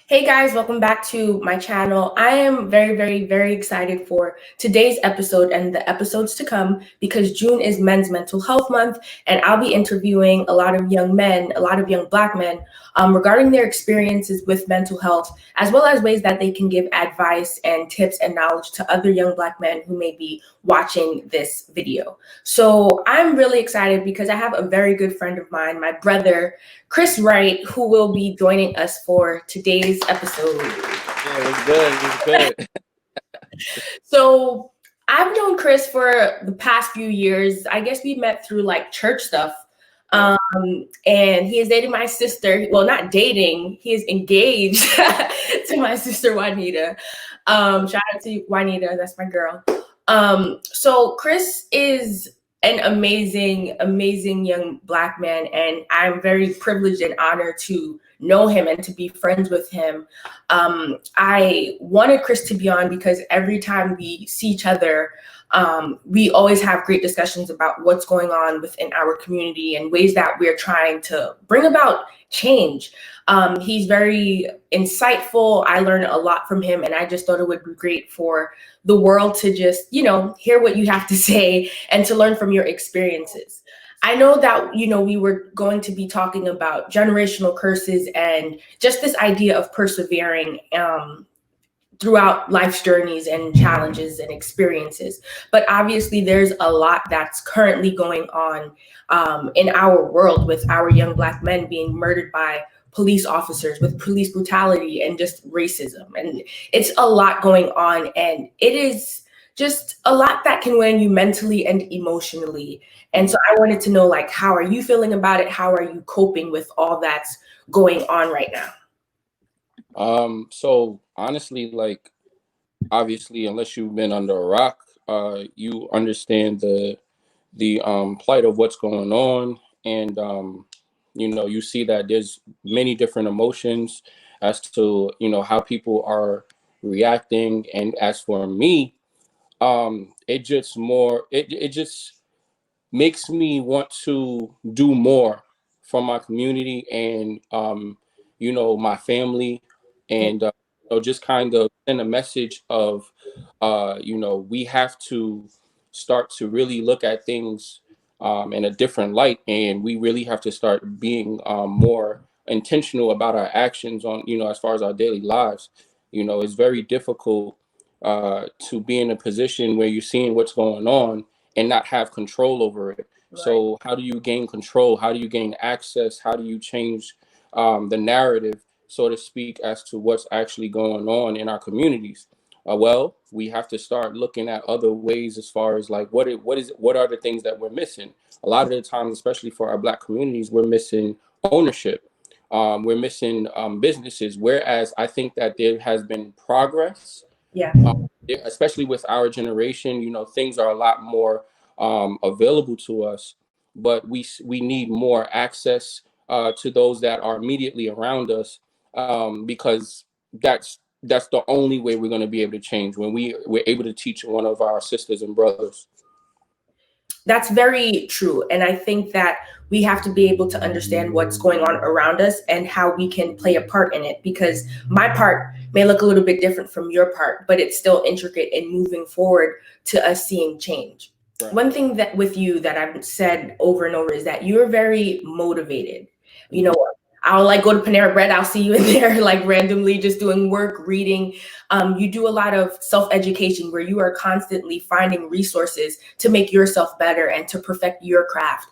Hey guys, welcome back to my channel. I am very excited for today's episode and the episodes to come because June is Men's Mental Health Month, and I'll be interviewing a lot of young men, a lot of young Black men, regarding their experiences with mental health, as well as ways that they can give advice and tips and knowledge to other young Black men who may be watching this video. So I'm really excited because I have a very good friend of mine, my brother, Chris Wright, who will be joining us for today's episode. Yeah, it was good. So I've known Chris for the past few years. I guess we met through like church stuff. Yeah. And he is dating my sister. Well, not dating, he is engaged to my sister Juanita. Shout out to Juanita, that's my girl. So Chris is an amazing young Black man, and I'm very privileged and honored to know him and to be friends with him. I wanted Chris to be on because every time we see each other, we always have great discussions about what's going on within our community and ways that we're trying to bring about change. He's very insightful. I learn a lot from him, and I just thought it would be great for the world to just, hear what you have to say and to learn from your experiences. I know that, we were going to be talking about generational curses and just this idea of persevering throughout life's journeys and challenges and experiences. But obviously, there's a lot that's currently going on in our world with our young Black men being murdered by police officers, with police brutality and just racism. And it's a lot going on. And it is just a lot that can weigh on you mentally and emotionally. And so I wanted to know, like, how are you feeling about it? How are you coping with all that's going on right now? So honestly, like obviously, unless you've been under a rock, you understand the plight of what's going on, and you see that there's many different emotions as to how people are reacting. And as for me, it just makes me want to do more for my community and my family, and just kind of send a message of we have to start to really look at things in a different light, and we really have to start being more intentional about our actions on as far as our daily lives. It's very difficult to be in a position where you're seeing what's going on and not have control over it. Right. So how do you gain control? How do you gain access? How do you change the narrative, so to speak, as to what's actually going on in our communities? Well, we have to start looking at other ways as far as like what are the things that we're missing. A lot of the times, especially for our Black communities, we're missing ownership. We're missing businesses. Whereas I think that there has been progress. Yeah. Especially with our generation, things are a lot more available to us, but we need more access to those that are immediately around us, because that's the only way we're going to be able to change, when we're able to teach one of our sisters and brothers. That's very true. And I think that we have to be able to understand what's going on around us and how we can play a part in it, because my part may look a little bit different from your part, but it's still intricate in moving forward to us seeing change. Right. One thing that with you that I've said over and over is that you're very motivated. I'll like go to Panera Bread, I'll see you in there like randomly just doing work, reading. You do a lot of self-education where you are constantly finding resources to make yourself better and to perfect your craft.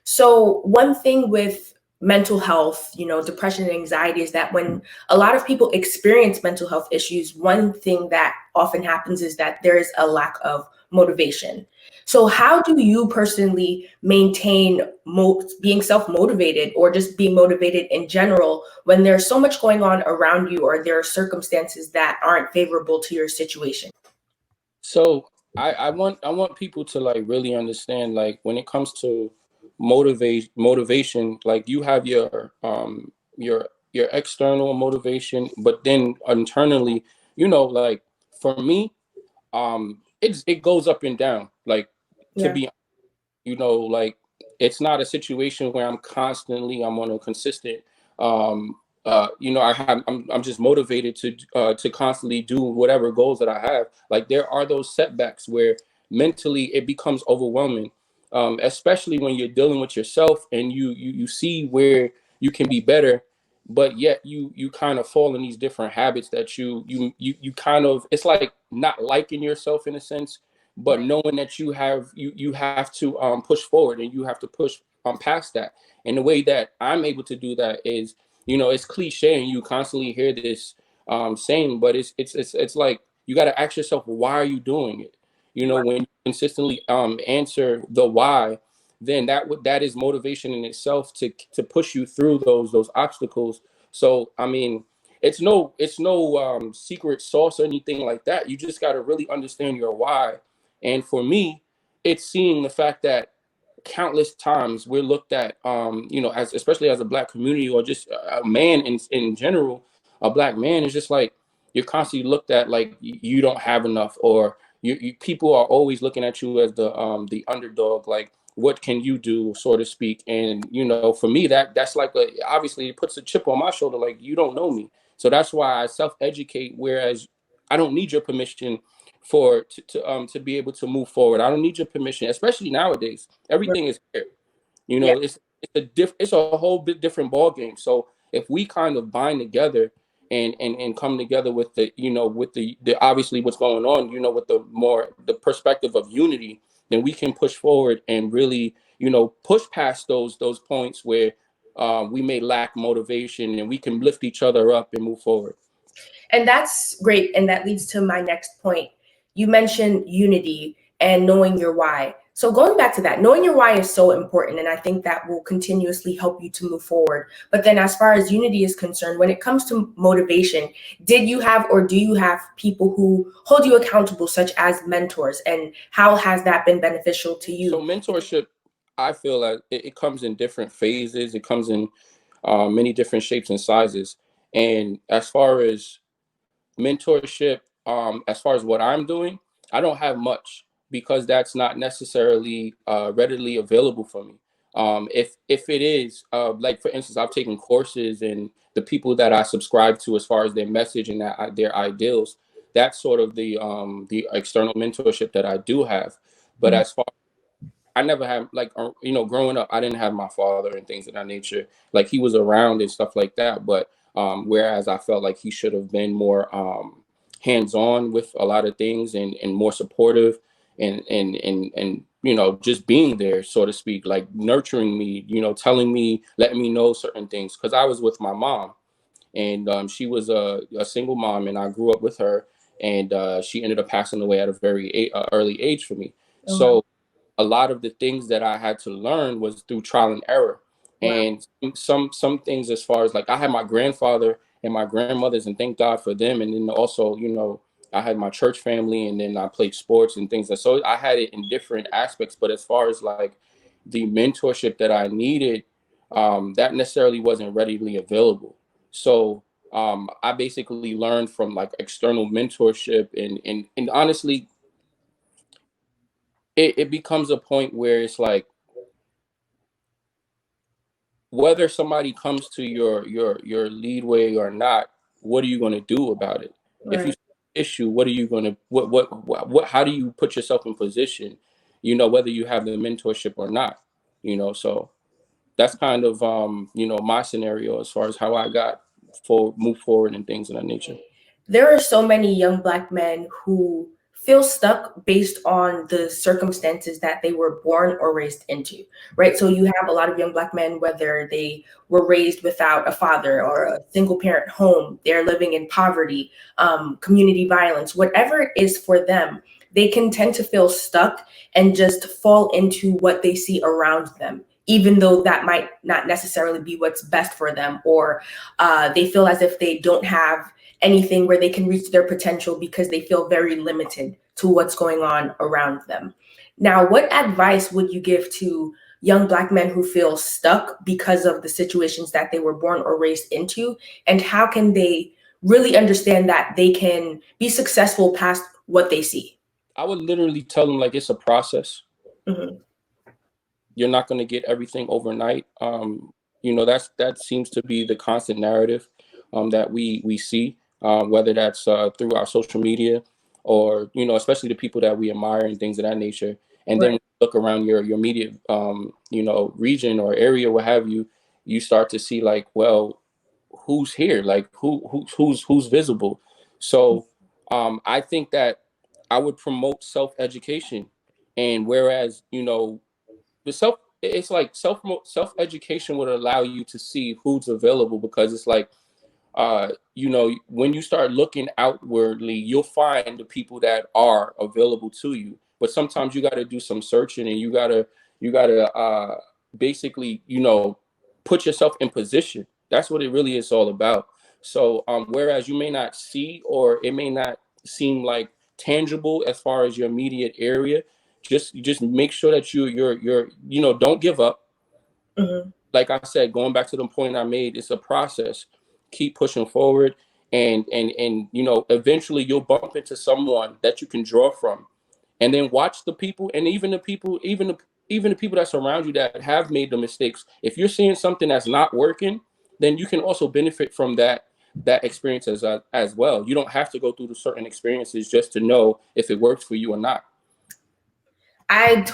So one thing with mental health, depression and anxiety, is that when a lot of people experience mental health issues, one thing that often happens is that there is a lack of motivation. So how do you personally maintain being self-motivated, or just being motivated in general, when there's so much going on around you, or there are circumstances that aren't favorable to your situation? So I want people to like really understand, like when it comes to motivation, like you have your external motivation, but then internally, like for me, it goes up and down. Like, to Yeah. be, like it's not a situation where I'm on a consistent I'm just motivated to constantly do whatever goals that I have. Like there are those setbacks where mentally it becomes overwhelming, especially when you're dealing with yourself and you see where you can be better, but yet you kind of fall in these different habits that you kind of, it's like not liking yourself in a sense, but knowing that you have to push forward and you have to push past that. And the way that I'm able to do that is, it's cliche and you constantly hear this saying, but it's like you got to ask yourself, why are you doing it? When you consistently answer the why, then that is motivation in itself to push you through those obstacles. So I mean, it's no secret sauce or anything like that. You just got to really understand your why. And for me, it's seeing the fact that countless times we're looked at, as especially as a black community or just a man in general, a black man is just like you're constantly looked at like you don't have enough, or people are always looking at you as the underdog, like what can you do, so to speak. And for me, that's like obviously it puts a chip on my shoulder, like you don't know me. So that's why I self-educate, whereas I don't need your permission to be able to move forward. I don't need your permission, especially nowadays. Everything is here. Yeah. It's a whole bit different ball game. So if we kind of bind together and come together with the obviously what's going on, with the perspective of unity, then we can push forward and really, push past those points where we may lack motivation, and we can lift each other up and move forward. And that's great. And that leads to my next point. You mentioned unity and knowing your why. So going back to that, knowing your why is so important. And I think that will continuously help you to move forward. But then as far as unity is concerned, when it comes to motivation, did you have or do you have people who hold you accountable, such as mentors? And how has that been beneficial to So you? mentorship, I feel like it comes in different phases. It comes in many different shapes and sizes. And as far as mentorship, as far as what I'm doing, I don't have much because that's not necessarily readily available for me. If it is, like for instance, I've taken courses, and the people that I subscribe to as far as their message and their ideals, that's sort of the external mentorship that I do have. But as far, I never had, like, growing up, I didn't have my father and things of that nature. Like, he was around and stuff like that, but whereas I felt like he should have been more hands-on with a lot of things, and more supportive, and just being there, so to speak, like nurturing me, telling me, letting me know certain things, because I was with my mom, and she was a single mom, and I grew up with her, and she ended up passing away at a very early age for me. Oh, wow. So a lot of the things that I had to learn was through trial and error. Wow. And some things, as far as like, I had my grandfather and my grandmothers, and thank God for them. And then also, I had my church family, and then I played sports and things. So I had it in different aspects. But as far as like the mentorship that I needed, that necessarily wasn't readily available. So I basically learned from like external mentorship, and honestly, it becomes a point where it's like, whether somebody comes to your leadway or not, what are you going to do about it? If you Right. see an issue, what are you going to what how do you put yourself in position? Whether you have the mentorship or not. So that's kind of my scenario as far as how I got move forward and things of that nature. There are so many young Black men who feel stuck based on the circumstances that they were born or raised into, right? So you have a lot of young Black men, whether they were raised without a father or a single parent home, they're living in poverty, community violence, whatever it is for them, they can tend to feel stuck and just fall into what they see around them, even though that might not necessarily be what's best for them, or they feel as if they don't have anything where they can reach their potential because they feel very limited to what's going on around them. Now, what advice would you give to young Black men who feel stuck because of the situations that they were born or raised into? And how can they really understand that they can be successful past what they see? I would literally tell them, like, it's a process. Mhm. You're not going to get everything overnight. That seems to be the constant narrative. that we see, whether that's through our social media or, especially the people that we admire and things of that nature. And then Right. when you look around your immediate, region or area, what have you, you start to see like, well, who's here? Like who's visible? So I think that I would promote self-education. And whereas, the it's like self-education would allow you to see who's available, because it's like, when you start looking outwardly, you'll find the people that are available to you. But sometimes you got to do some searching, and you got to basically, put yourself in position. That's what it really is all about. So, whereas you may not see, or it may not seem like tangible as far as your immediate area, just make sure that don't give up. Mhm. Like I said, going back to the point I made, it's a process. Keep pushing forward, and eventually you'll bump into someone that you can draw from, and then watch the people, and even the people that surround you that have made the mistakes. If you're seeing something that's not working, then you can also benefit from that experience as well. You don't have to go through the certain experiences just to know if it works for you or not. I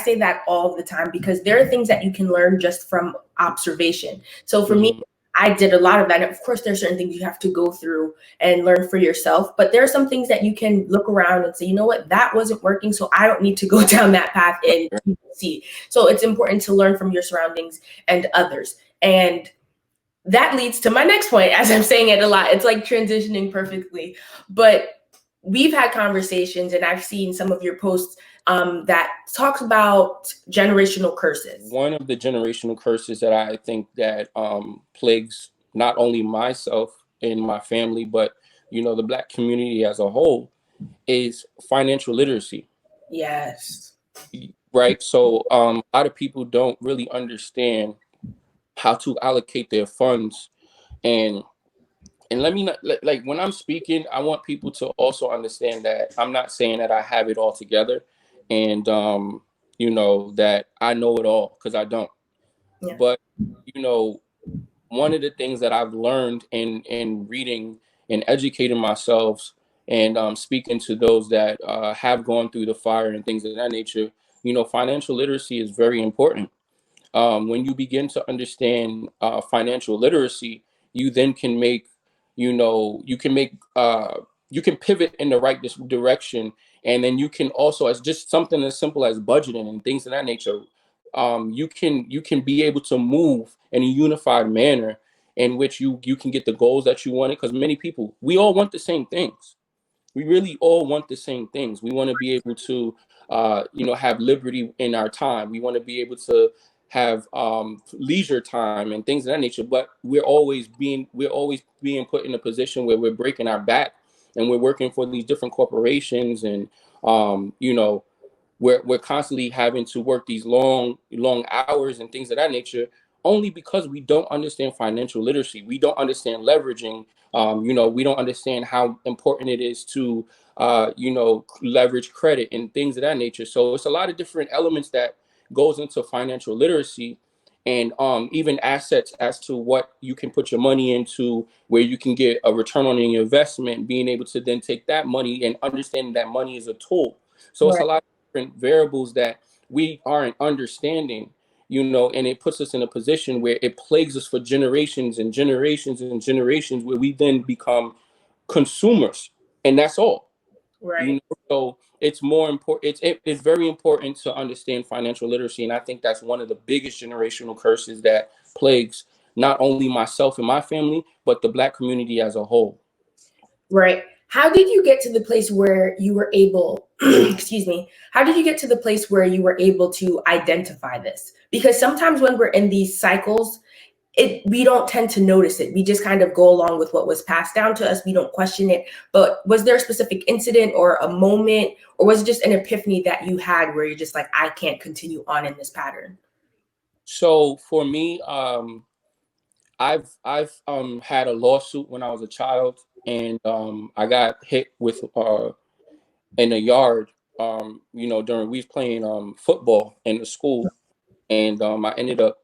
say that all the time, because there are things that you can learn just from observation. So for me, Mm-hmm. I did a lot of that. And of course, there's certain things you have to go through and learn for yourself. But there are some things that you can look around and say, you know what, that wasn't working, so I don't need to go down that path and see. So it's important to learn from your surroundings and others. And that leads to my next point, as I'm saying it a lot. It's like transitioning perfectly. But we've had conversations, and I've seen some of your posts that talks about generational curses. One of the generational curses that I think that plagues not only myself and my family, but the Black community as a whole, is financial literacy. Yes. Right. So a lot of people don't really understand how to allocate their funds. And and let me not, like, when I'm speaking, I want people to also understand that I'm not saying that I have it all together, and that I know it all, because I don't. Yeah. But you know one of the things that I've learned in reading and educating myself, and speaking to those that have gone through the fire and things of that nature, financial literacy is very important. When you begin to understand financial literacy, you then can make, you can pivot in the right direction. And then you can also, as just something as simple as budgeting and things of that nature, you can be able to move in a unified manner, in which you can get the goals that you wanted. Because many people, we all want the same things. We really all want the same things. We want to be able to, have liberty in our time. We want to be able to have leisure time and things of that nature. But we're always being put in a position where we're breaking our back, and we're working for these different corporations, and um, you know, we're constantly having to work these long hours and things of that nature, only because we don't understand financial literacy. We don't understand leveraging. We don't understand how important it is to leverage credit and things of that nature. So it's a lot of different elements that goes into financial literacy, and even assets, as to what you can put your money into, where you can get a return on your investment, being able to then take that money and understanding that money is a tool. So it's a Right. lot different variables that we aren't understanding, and it puts us in a position where it plagues us for generations and generations and generations, where we then become consumers, and that's all. Right. So it's more important. It's very important to understand financial literacy, and I think that's one of the biggest generational curses that plagues not only myself and my family, but the Black community as a whole. Right. How did you get to the place where you were able, excuse me, how did you get to the place where you were able to identify this? Because sometimes when we're in these cycles, we don't tend to notice it. We just kind of go along with what was passed down to us. We don't question it. But was there a specific incident or a moment, or was it just an epiphany that you had where you're just like, I can't continue on in this pattern? So for me, I've had a lawsuit when I was a child, and I got hit with in the yard. During we was playing football in the school, and I ended up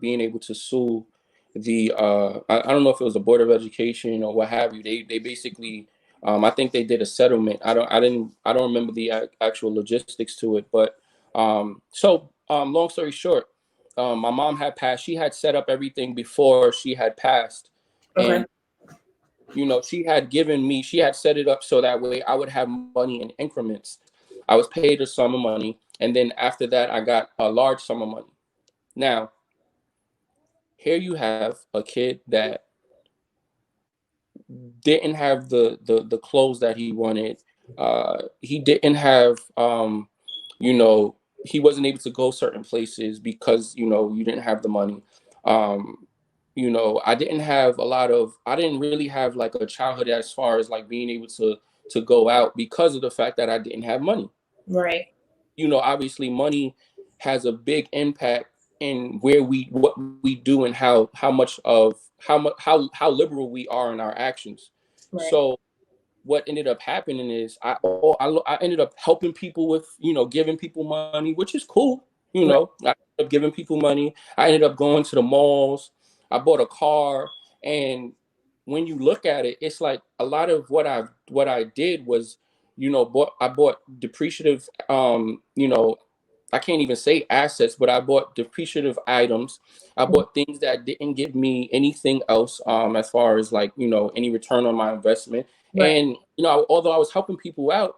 being able to sue the I don't know if it was the Board of Education or what have you. They basically I think they did a settlement. I don't remember the actual logistics to it, but long story short, my mom had passed. She had set up everything before she had passed, Okay. and she had set it up so that way I would have money in increments. I was paid a sum of money, and then after that, I got a large sum of money. Now, here you have a kid that didn't have the clothes that he wanted. He didn't have, you know, he wasn't able to go certain places because you didn't have the money. Um, I didn't really have like a childhood as far as like being able to go out because of the fact that I didn't have money. Right. Obviously money has a big impact in what we do and how liberal we are in our actions. Right. So what ended up happening is I ended up helping people with giving people money, which is cool. Right. I ended up giving people money. I ended up going to the malls. I bought a car, and when you look at it, it's like a lot of what I did was I bought depreciative I can't even say assets, but I bought depreciative items. I bought things that didn't give me anything else, as far as like, any return on my investment. Right. And, although I was helping people out,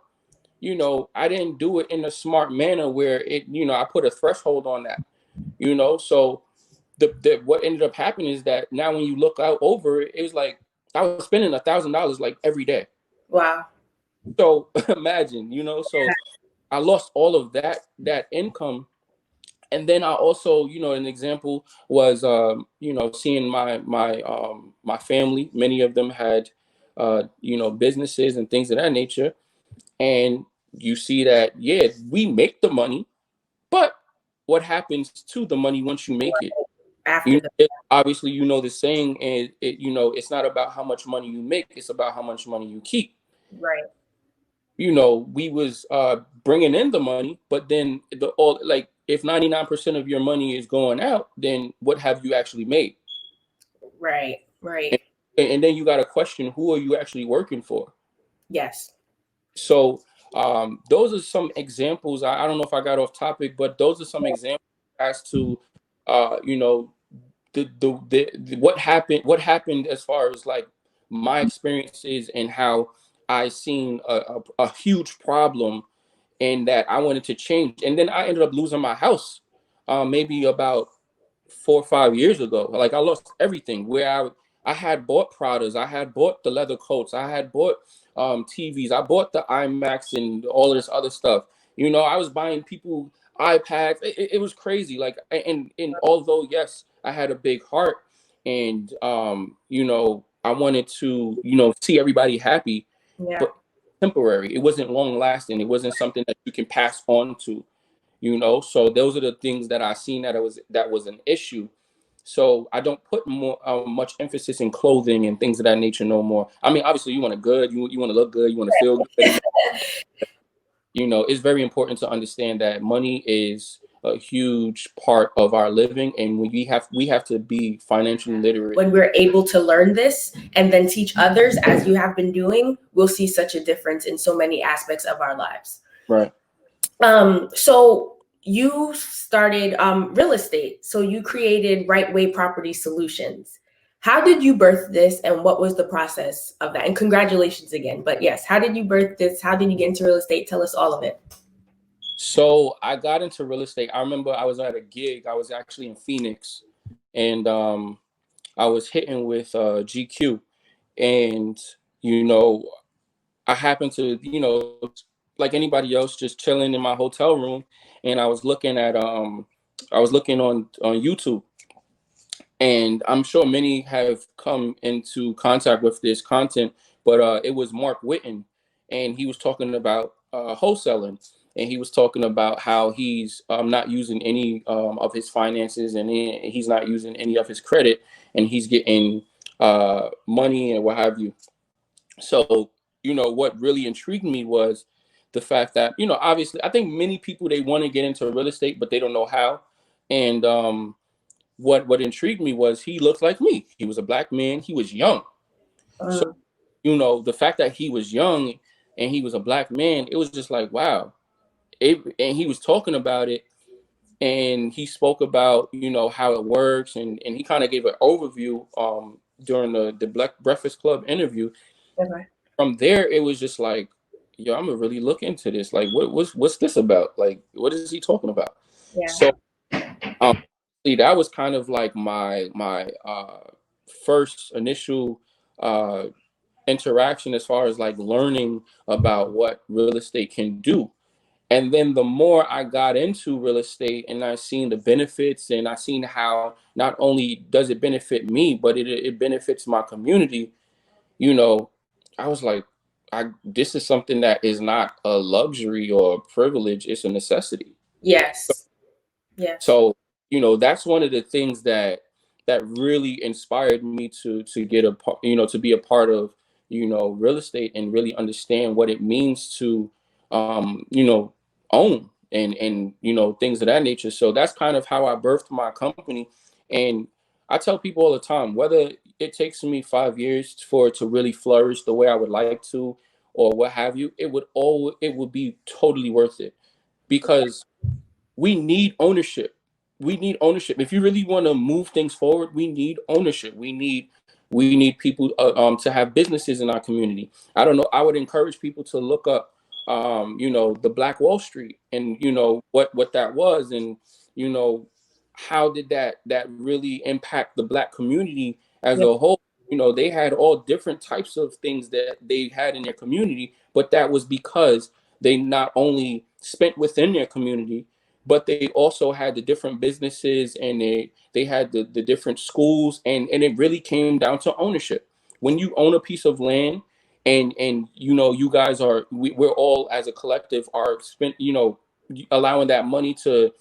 I didn't do it in a smart manner where I put a threshold on that, so what ended up happening is that now when you look out over it, it was like I was spending $1,000 like every day. Wow. So imagine, so I lost all of that income. And then I also, an example was, seeing my family. Many of them had, businesses and things of that nature. And you see that, yeah, we make the money, but what happens to the money once you make it? After the Obviously, the saying, and it's not about how much money you make; it's about how much money you keep. right. We was bringing in the money, but then if 99% of your money is going out, then what have you actually made? Right. Right. And, and then you got to question, who are you actually working for? Yes. So those are some examples. I don't know if I got off topic, but those are some examples as to you know what happened as far as like my experiences and how I seen a huge problem and that I wanted to change. And then I ended up losing my house maybe about 4 or 5 years ago. Like I lost everything where I had bought Pradas, I had bought the leather coats, I had bought TVs, I bought the IMAX and all of this other stuff. I was buying people iPads. It was crazy. Like, and although yes, I had a big heart, and I wanted to see everybody happy, Yeah. but temporary. It wasn't long lasting. It wasn't something that you can pass on to. So those are the things that I seen that was an issue. So I don't put much emphasis in clothing and things of that nature no more. I mean, obviously you want to good, you want to look good, you want to feel good, and it's very important to understand that money is a huge part of our living, and we have to be financially literate. When we're able to learn this and then teach others, as you have been doing, we'll see such a difference in so many aspects of our lives. Right. So you started real estate. So you created Right Way Property Solutions. How did you birth this, and what was the process of that? And congratulations again. But yes, how did you birth this? How did you get into real estate? Tell us all of it. So I got into real estate. I remember I was at a gig. I was actually in Phoenix, and I was hitting with GQ, and I happened to like anybody else just chilling in my hotel room, and I was looking on YouTube, and I'm sure many have come into contact with this content, but it was Mark Whitten, and he was talking about wholesaling, and he was talking about how he's not using any of his finances, and he's not using any of his credit, and he's getting money and what have you. So what really intrigued me was the fact that obviously I think many people, they want to get into real estate, but they don't know how, and what intrigued me was he looked like me. He was a black man. He was young. So, Mm, the fact that he was young and he was a black man, it was just like, wow. And he was talking about it, and he spoke about, how it works, and he kind of gave an overview during the Black Breakfast Club interview. okay. From there, it was just like, yo, I'm gonna really look into this. Like, what's this about? Like, what is he talking about? Yeah. So, um, see, that was kind of like my first initial uh interaction as far as like learning about what real estate can do. And then the more I got into real estate and I seen the benefits, and I seen how not only does it benefit me, but it benefits my community, you know, I was like, this is something that is not a luxury or a privilege, it's a necessity. Yes. Yes. So, that's one of the things that really inspired me to get a to be a part of, real estate, and really understand what it means to own and things of that nature. So that's kind of how I birthed my company. And I tell people all the time, whether it takes me 5 years for it to really flourish the way I would like to, or what have you, it would be totally worth it, because we need ownership. We need ownership. If you really want to move things forward, we need ownership. We need people to have businesses in our community. I don't know. I would encourage people to look up, the Black Wall Street, and what that was, and you know how did that really impact the Black community as Yeah. a whole. They had all different types of things that they had in their community, but that was because they not only spent within their community, but they also had the different businesses, and they had the different schools, and it really came down to ownership. When you own a piece of land, and you guys we're all as a collective are spent, allowing that money to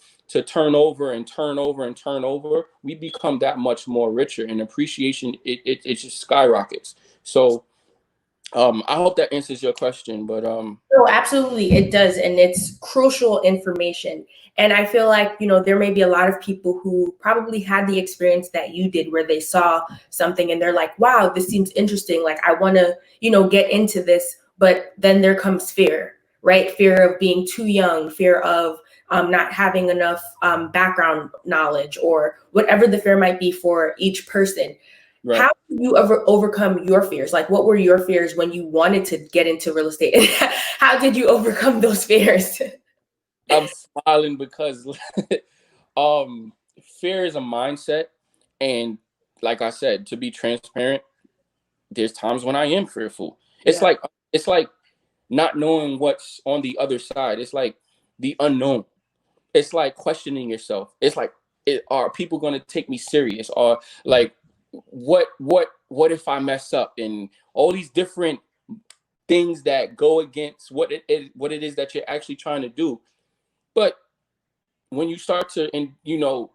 turn over and turn over and turn over, we become that much more richer, and appreciation, it just skyrockets. So I hope that answers your question, but No, absolutely, it does, and it's crucial information. And I feel like, there may be a lot of people who probably had the experience that you did, where they saw something and they're like, wow, this seems interesting. Like, I want to, get into this. But then there comes fear, right? Fear of being too young, fear of not having enough background knowledge, or whatever the fear might be for each person. right. How did you ever overcome your fears? Like, what were your fears when you wanted to get into real estate? How did you overcome those fears? I'm smiling because um fear is a mindset, and like I said, to be transparent, there's times when I am fearful. It's Yeah. like it's like not knowing what's on the other side. It's like the unknown. It's like questioning yourself. It's like, are people going to take me serious, or like what if I mess up, and all these different things that go against what it is that you're actually trying to do. But when you start to, and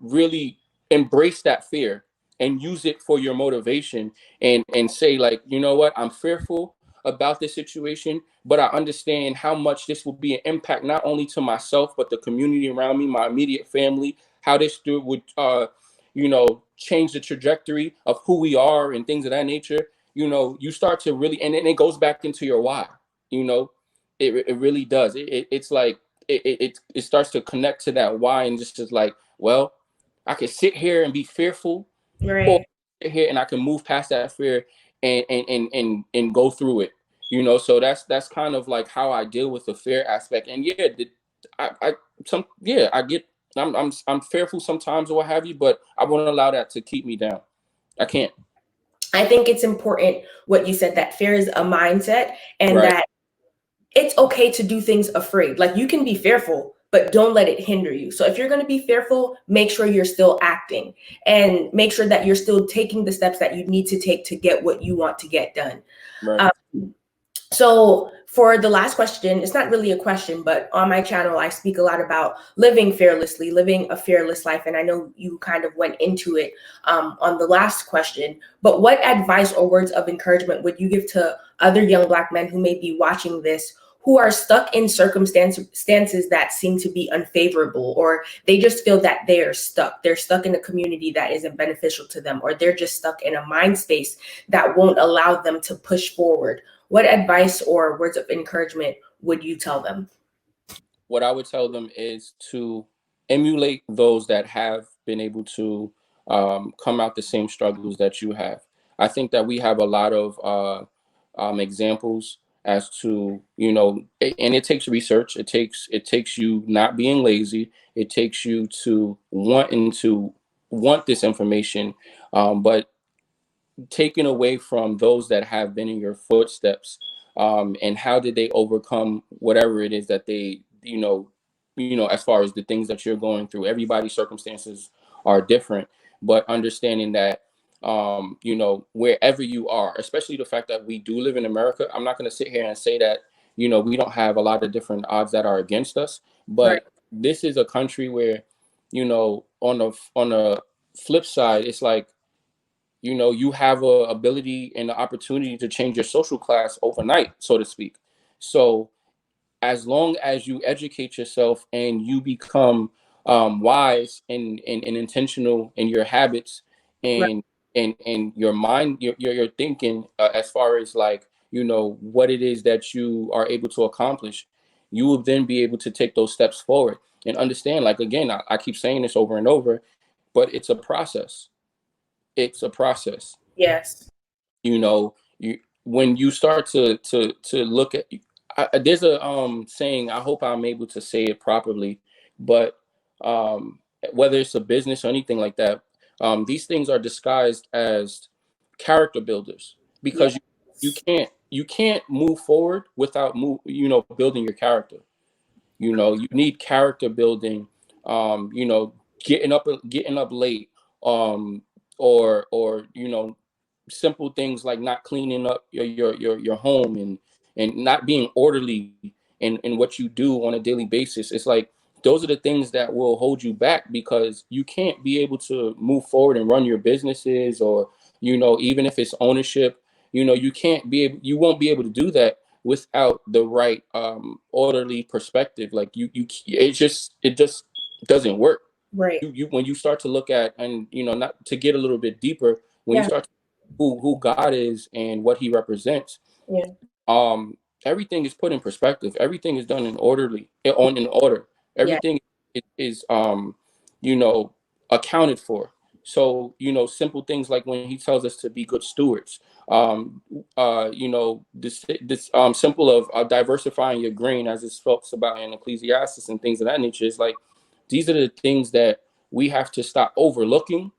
really embrace that fear and use it for your motivation, and say, like, you know what, I'm fearful about this situation, but I understand how much this will be an impact, not only to myself but the community around me, my immediate family, how this would change the trajectory of who we are and things of that nature. You start to really, and then it goes back into your why. you know it really does. It's like it starts to connect to that why, and just is like, well, I can sit here and be fearful, or Right. sit here and I can move past that fear, and go through it. So that's kind of like how I deal with the fear aspect. And yeah, I get, I'm fearful sometimes or what have you, but I won't allow that to keep me down. I can't. I think it's important what you said, that fear is a mindset, and Right. that it's okay to do things afraid. Like, you can be fearful, but don't let it hinder you. So if you're going to be fearful, make sure you're still acting, and make sure that you're still taking the steps that you need to take to get what you want to get done. Right. So for the last question, it's not really a question, but on my channel, I speak a lot about living fearlessly, living a fearless life. And I know you kind of went into it on the last question, but what advice or words of encouragement would you give to other young Black men who may be watching this, who are stuck in circumstances that seem to be unfavorable, or they just feel that they're stuck in a community that isn't beneficial to them, or they're just stuck in a mind space that won't allow them to push forward, what advice or words of encouragement would you tell them? What I would tell them is to emulate those that have been able to come out the same struggles that you have. I think that we have a lot of examples as to, and it takes research. It takes you not being lazy. It takes you to want this information, but taken away from those that have been in your footsteps, and how did they overcome whatever it is that they, as far as the things that you're going through. Everybody's circumstances are different, but understanding that, wherever you are, especially the fact that we do live in America. I'm not going to sit here and say that, we don't have a lot of different odds that are against us, Right. but this is a country where, on a flip side, it's like, you have a ability and the opportunity to change your social class overnight, so to speak. So as long as you educate yourself and you become wise and intentional in your habits, Right. and your mind, your thinking, as far as like, what it is that you are able to accomplish, you will then be able to take those steps forward and understand, like, again, I keep saying this over and over, but it's a process. It's a process. Yes. You when you start to look at, there's a saying, I hope I'm able to say it properly, but um whether it's a business or anything like that, these things are disguised as character builders, because you Yes. can't move forward without building your character. You need character building, getting up late, um or simple things like not cleaning up your home, and not being orderly in what you do on a daily basis. It's like those are the things that will hold you back, because you can't be able to move forward and run your businesses, or even if it's ownership, you won't be able to do that without the right orderly perspective. Like it just doesn't work. Right. You When you start to look at, and not to get a little bit deeper, when you Yeah. start to who God is and what he represents, Yeah. everything is put in perspective. Everything is done in order. Yeah. Everything is you know accounted for. So simple things like when he tells us to be good stewards, this simple of diversifying your grain, as it talks about in Ecclesiastes and things of that nature. Is like, these are the things that we have to stop overlooking,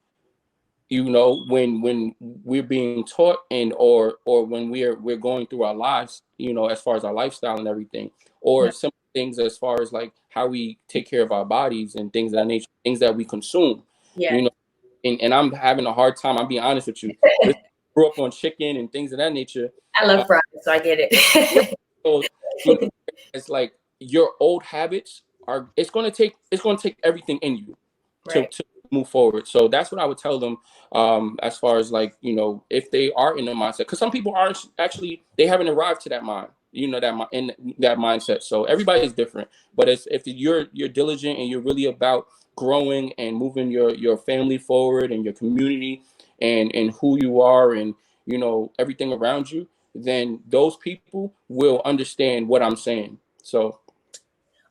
when we're being taught, and or when we're going through our lives, as far as our lifestyle and everything, Yeah. or simple things as far as like how we take care of our bodies and things of that nature, things that we consume, Yeah. you know and I'm having a hard time, I'm being honest with you. Listen, I grew up on chicken and things of that nature. I love uh, fries, so I get yeah, it. so it's like your old habits are it's going to take everything in you to Right. move forward. So that's what I would tell them, as far as like, if they are in the mindset, because some people aren't actually, they haven't arrived to that mind, in that mindset. So everybody's different, but if you're diligent and you're really about growing and moving your family forward and your community, and who you are, and everything around you, then those people will understand what I'm saying. So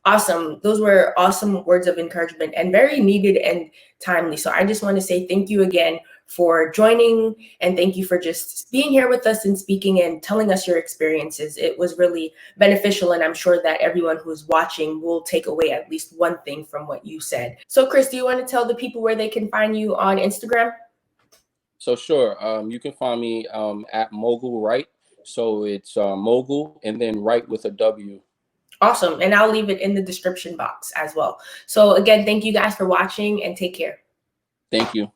Awesome. Those were awesome words of encouragement and very needed and timely. So I just want to say thank you again for joining, and thank you for just being here with us and speaking and telling us your experiences. It was really beneficial, and I'm sure that everyone who's watching will take away at least one thing from what you said. So Chris, do you want to tell the people where they can find you on Instagram? sure. You can find me at Mogul Wright. So it's Mogul and then Wright with a W. Awesome. And I'll leave it in the description box as well. So again, thank you guys for watching, and take care. Thank you.